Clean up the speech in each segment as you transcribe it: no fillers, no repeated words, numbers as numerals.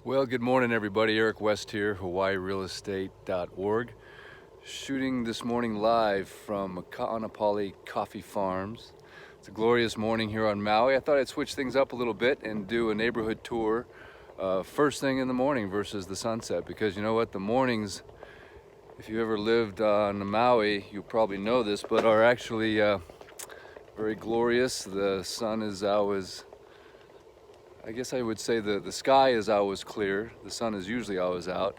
Well, good morning everybody. Eric West here, hawaiirealestate.org. Shooting this morning live from Kaanapali Coffee Farms. It's a glorious morning here on Maui. I thought I'd switch things up a little bit and do a neighborhood tour first thing in the morning versus the sunset, because you know what, the mornings, if you ever lived on Maui, you probably know this, but are actually very glorious. The sun is always, I guess I would say the sky is always clear. The sun is usually always out,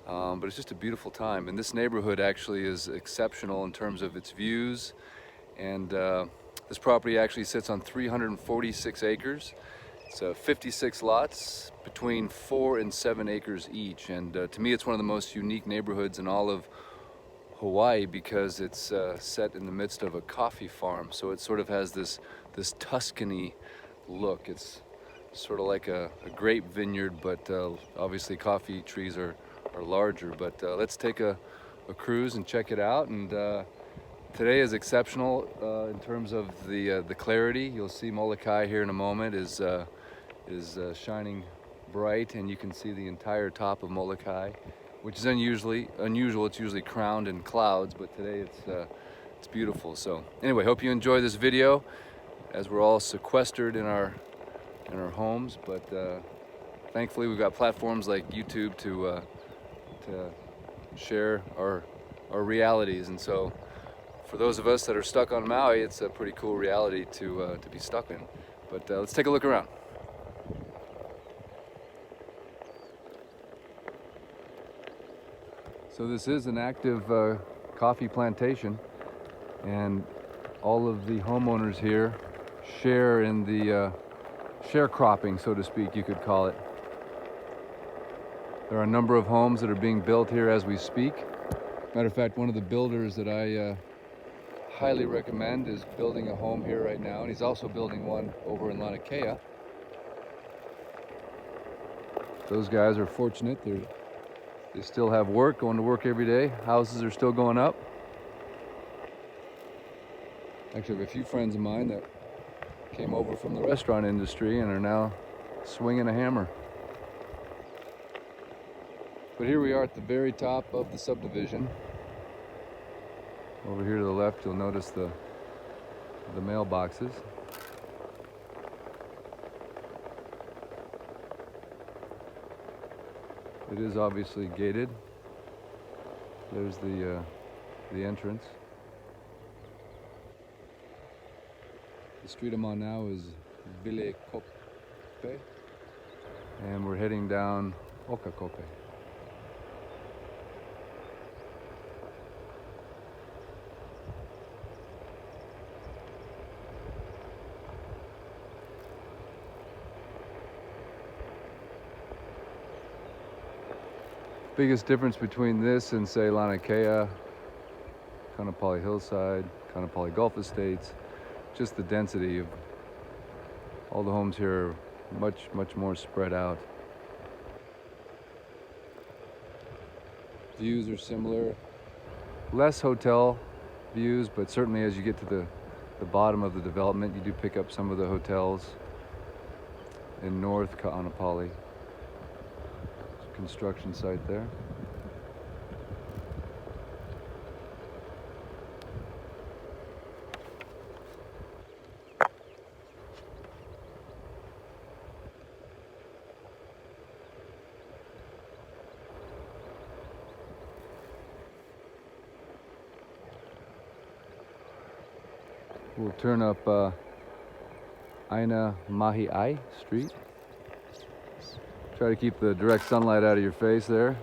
but it's just a beautiful time. And this neighborhood actually is exceptional in terms of its views. And this property actually sits on 346 acres. It's 56 lots between 4 and 7 acres each. And to me, it's one of the most unique neighborhoods in all of Hawaii because it's set in the midst of a coffee farm. So it sort of has this Tuscany look. It's sort of like a grape vineyard, but obviously coffee trees are larger. But let's take a cruise and check it out. And today is exceptional in terms of the clarity. You'll see Molokai here in a moment is shining bright, and you can see the entire top of Molokai, which is unusual. It's usually crowned in clouds, but today it's beautiful. So anyway, hope you enjoy this video as we're all sequestered in our homes, but thankfully we've got platforms like YouTube to share our realities. And so for those of us that are stuck on Maui, it's a pretty cool reality to be stuck in. But let's take a look around. So this is an active coffee plantation, and all of the homeowners here share in the sharecropping, so to speak, you could call it. There are a number of homes that are being built here as we speak. Matter of fact, one of the builders that I highly recommend is building a home here right now, and he's also building one over in Lanai. Those guys are fortunate. They still have work, going to work every day. Houses are still going up. Actually, I have a few friends of mine that came over from the restaurant industry and are now swinging a hammer. But here we are at the very top of the subdivision. Over here to the left, you'll notice the mailboxes. It is obviously gated. There's the entrance. The street I'm on now is Kope, and we're heading down Kope. Biggest difference between this and say Lanai, Kaanapali Hillside, Kaanapali Gulf Estates, just the density of all the homes here are much more spread out. Views are similar, less hotel views, but certainly as you get to the bottom of the development, you do pick up some of the hotels in North Kaanapali. Construction site there. We'll turn up Aina Mahi'ai Street. Try to keep the direct sunlight out of your face there.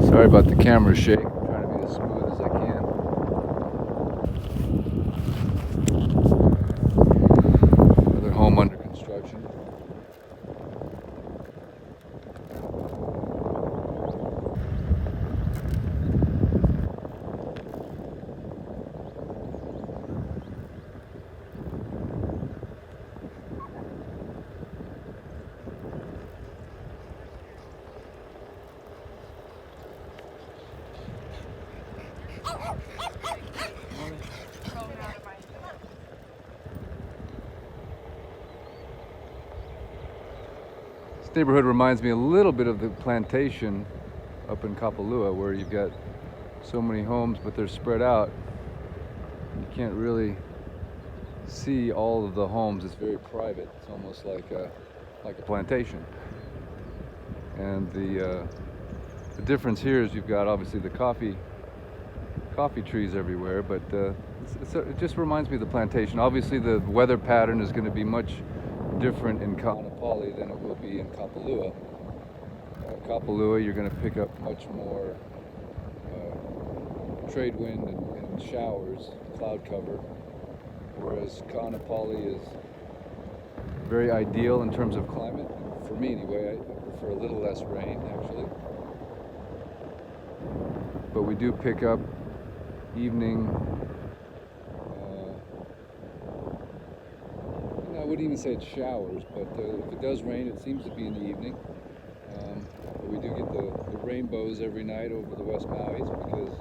Sorry about the camera shake. I'm trying to be as smooth as I can. Another home under construction. neighborhood reminds me a little bit of the plantation up in Kapalua, where you've got so many homes, but they're spread out. You can't really see all of the homes. It's very private. It's almost like a plantation. And the difference here is you've got obviously the coffee trees everywhere, but it just reminds me of the plantation. Obviously the weather pattern is going to be much different in Kaanapali than it will be in Kapalua. Kapalua, you're going to pick up much more trade wind and showers, cloud cover, whereas Kaanapali is very ideal in terms of climate. For me anyway, I prefer a little less rain actually. But we do pick up evening, I wouldn't even say it's showers, but if it does rain, it seems to be in the evening. But we do get the rainbows every night over the West Maui's, because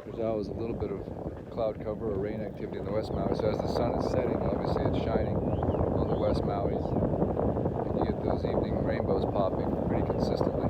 there's always a little bit of cloud cover or rain activity in the West Maui. So as the sun is setting, obviously it's shining on the West Maui's, and you get those evening rainbows popping pretty consistently.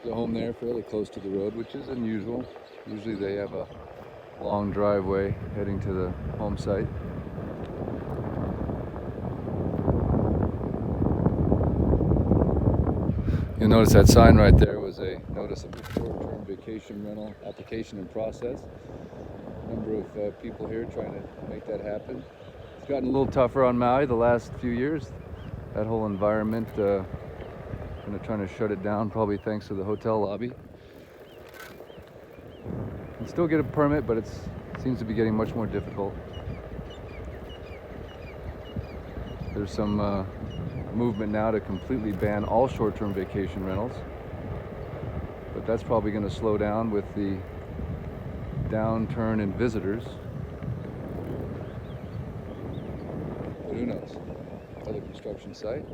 There's a home there fairly close to the road, which is unusual. Usually they have a long driveway heading to the home site. You'll notice that sign right there was a notice of a short-term vacation rental application in process. A number of people here trying to make that happen. It's gotten a little tougher on Maui the last few years. That whole environment, trying to shut it down, probably thanks to the hotel lobby. You can still get a permit, but it seems to be getting much more difficult. There's some movement now to completely ban all short-term vacation rentals, but that's probably going to slow down with the downturn in visitors. But who knows? Another construction site.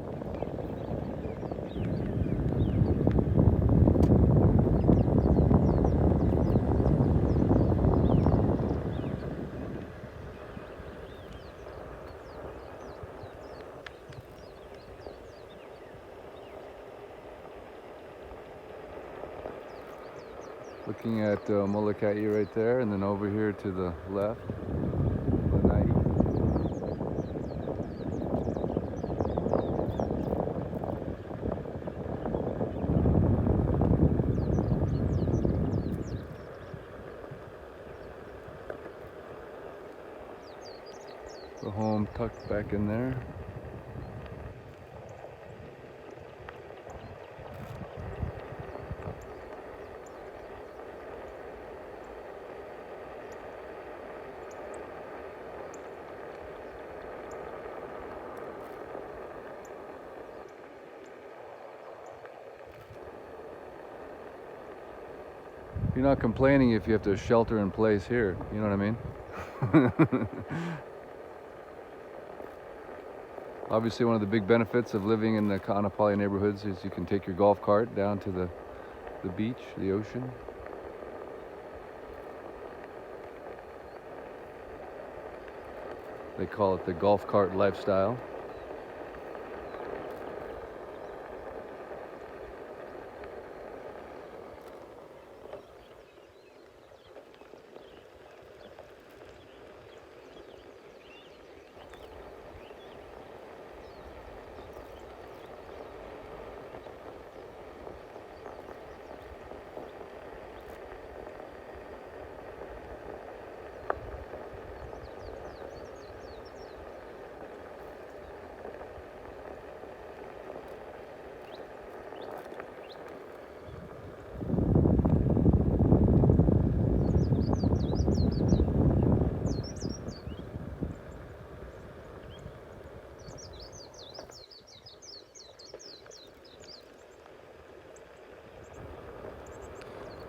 Looking at Molokai right there, and then over here to the left, Lanai. The home tucked back in there. You're not complaining if you have to shelter in place here, you know what I mean? Obviously one of the big benefits of living in the Kaanapali neighborhoods is you can take your golf cart down to the beach, the ocean. They call it the golf cart lifestyle.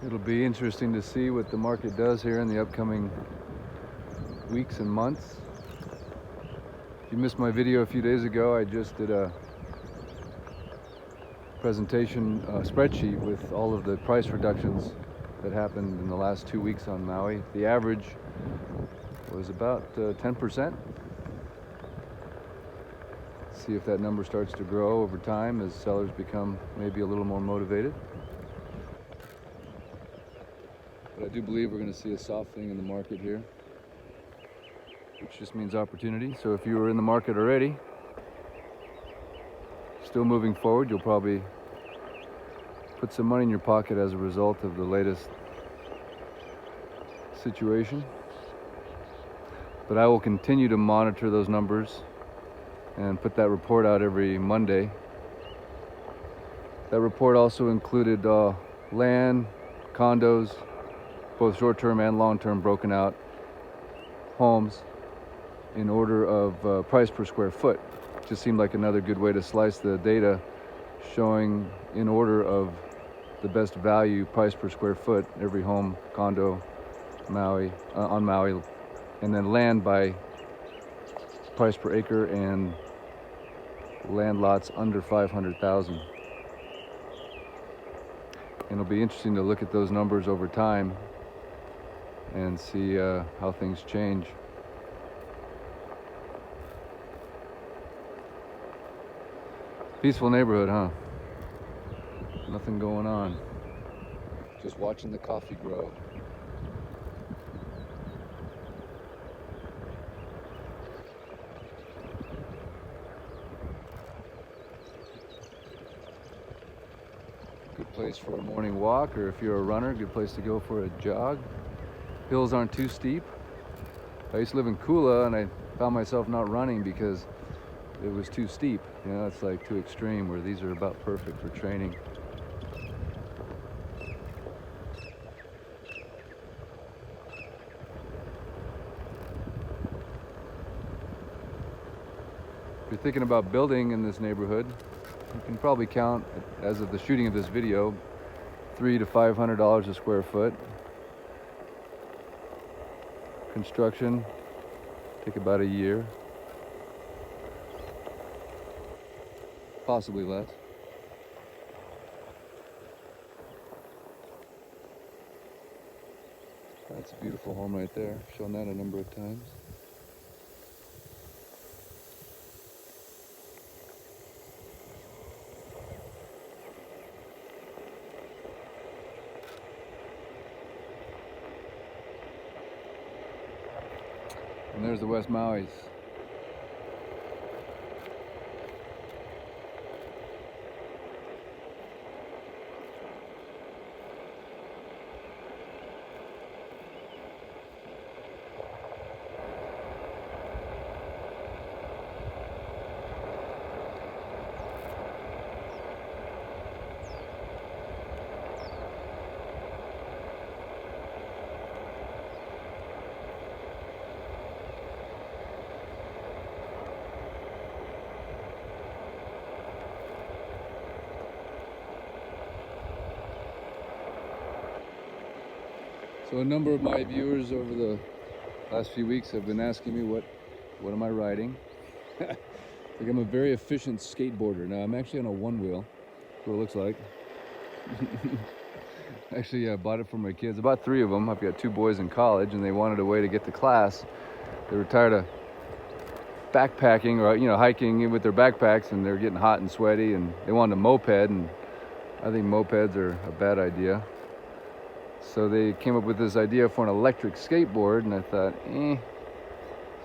It'll be interesting to see what the market does here in the upcoming weeks and months. If you missed my video a few days ago, I just did a presentation spreadsheet with all of the price reductions that happened in the last 2 weeks on Maui. The average was about 10%. See if that number starts to grow over time as sellers become maybe a little more motivated. But I do believe we're going to see a softening in the market here, which just means opportunity. So if you were in the market already, still moving forward, you'll probably put some money in your pocket as a result of the latest situation. But I will continue to monitor those numbers and put that report out every Monday. That report also included land, condos, both short-term and long-term broken out, homes in order of price per square foot. Just seemed like another good way to slice the data, showing in order of the best value price per square foot, every home, condo, Maui, on Maui, and then land by price per acre and land lots under 500,000. And it'll be interesting to look at those numbers over time and see how things change. Peaceful neighborhood, huh? Nothing going on. Just watching the coffee grow. Good place for a morning walk, or if you're a runner, good place to go for a jog. Hills aren't too steep. I used to live in Kula and I found myself not running because it was too steep. You know, it's like too extreme, where these are about perfect for training. If you're thinking about building in this neighborhood, you can probably count, as of the shooting of this video, $300 to $500 a square foot. Construction take about a year, possibly less. That's a beautiful home right there. Shown that a number of times. And there's the West Maui's. So a number of my viewers over the last few weeks have been asking me what am I riding? Like, I'm a very efficient skateboarder. Now I'm actually on a one wheel. That's what it looks like. Actually, I bought it for my kids. About 3 of them. I've got 2 boys in college, and they wanted a way to get to class. They were tired of backpacking or hiking with their backpacks, and they're getting hot and sweaty, and they wanted a moped, and I think mopeds are a bad idea. So they came up with this idea for an electric skateboard, and I thought,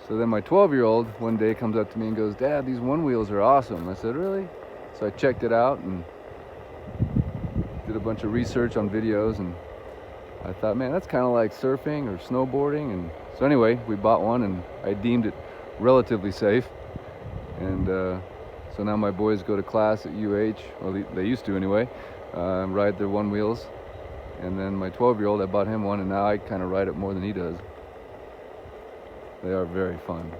So then my 12-year-old one day comes up to me and goes, "Dad, these one wheels are awesome." I said, "Really?" So I checked it out and did a bunch of research on videos, and I thought, man, that's kind of like surfing or snowboarding. And so anyway, we bought one, and I deemed it relatively safe. And so now my boys go to class at UH, well, they used to anyway, ride their one wheels. And then my 12-year-old, I bought him one, and now I kind of ride it more than he does. They are very fun.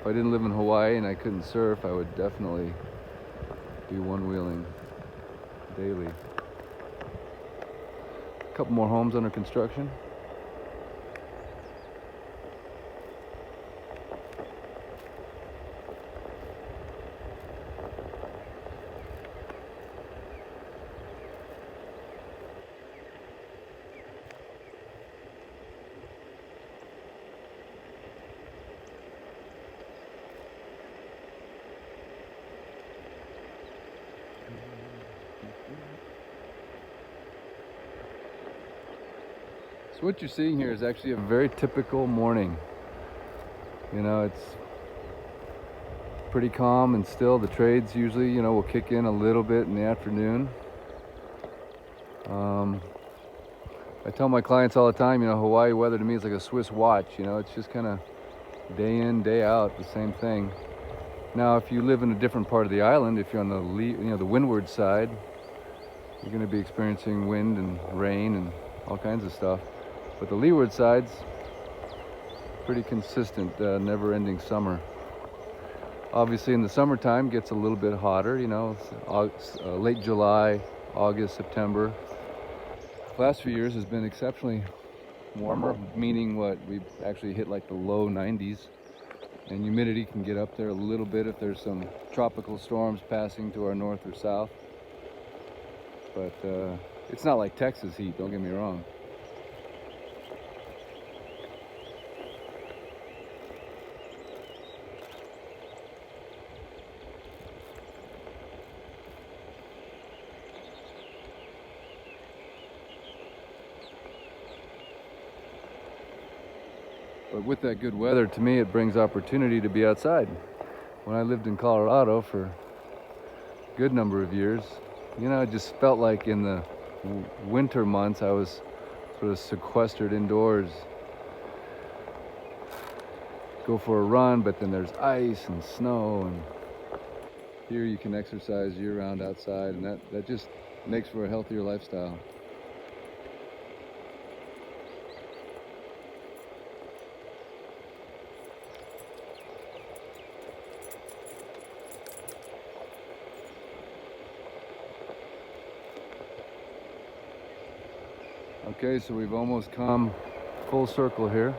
If I didn't live in Hawaii and I couldn't surf, I would definitely be one-wheeling daily. A couple more homes under construction. So what you're seeing here is actually a very typical morning. You know, it's pretty calm and still. The trades usually, you know, will kick in a little bit in the afternoon. I tell my clients all the time, you know, Hawaii weather to me is like a Swiss watch. You know, it's just kind of day in, day out, the same thing. Now, if you live in a different part of the island, if you're on the the windward side, you're going to be experiencing wind and rain and all kinds of stuff. But the leeward side's pretty consistent, never-ending summer. Obviously, in the summertime, it gets a little bit hotter. You know, late July, August, September. The last few years has been exceptionally warmer, meaning what we've actually hit like the low 90s, and humidity can get up there a little bit if there's some tropical storms passing to our north or south. But it's not like Texas heat, don't get me wrong. But with that good weather, to me, it brings opportunity to be outside. When I lived in Colorado for a good number of years, you know, it just felt like in the winter months I was sort of sequestered indoors. Go for a run, but then there's ice and snow, and here you can exercise year-round outside, and that just makes for a healthier lifestyle. Okay, so we've almost come full circle here.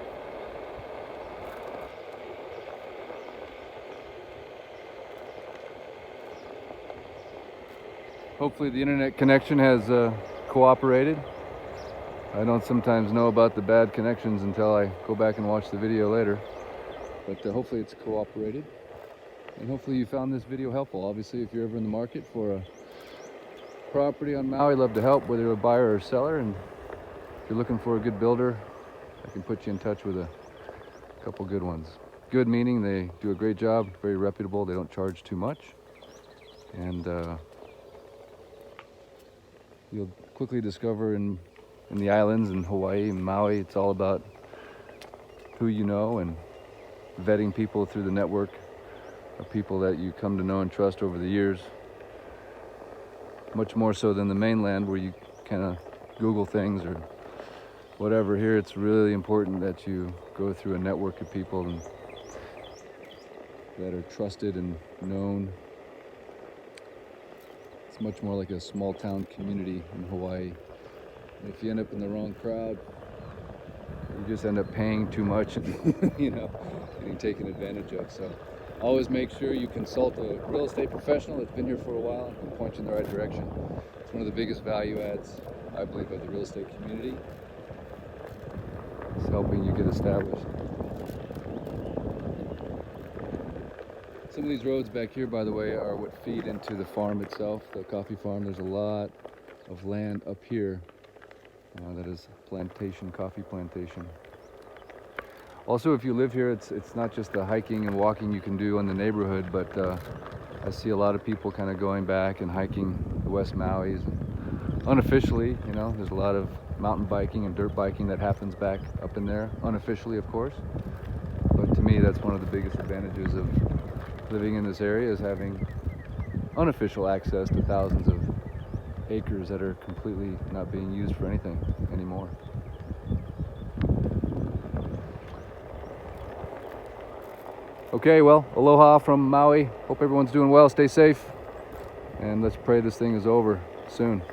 Hopefully the internet connection has cooperated. I don't sometimes know about the bad connections until I go back and watch the video later. But hopefully it's cooperated. And hopefully you found this video helpful. Obviously, if you're ever in the market for a property on Maui, I'd love to help, whether you're a buyer or seller. And if you're looking for a good builder, I can put you in touch with a couple good ones. Good meaning they do a great job, very reputable, they don't charge too much. And you'll quickly discover in the islands, in Hawaii and Maui, it's all about who you know and vetting people through the network of people that you come to know and trust over the years. Much more so than the mainland, where you kind of Google things or whatever. Here it's really important that you go through a network of people that are trusted and known. It's much more like a small town community in Hawaii. And if you end up in the wrong crowd, you just end up paying too much and you know, getting taken advantage of. So always make sure you consult a real estate professional that's been here for a while and can point you in the right direction. It's one of the biggest value adds, I believe, of the real estate community. It's helping you get established. Some of these roads back here, by the way, are what feed into the farm itself, the coffee farm. There's a lot of land up here that is plantation, coffee plantation. Also, if you live here, it's not just the hiking and walking you can do in the neighborhood, but I see a lot of people kind of going back and hiking the West Maui's. Unofficially, you know, there's a lot of mountain biking and dirt biking that happens back up in there, unofficially, of course. But to me, that's one of the biggest advantages of living in this area, is having unofficial access to thousands of acres that are completely not being used for anything anymore. Okay, well, aloha from Maui. Hope everyone's doing well. Stay safe, and let's pray this thing is over soon.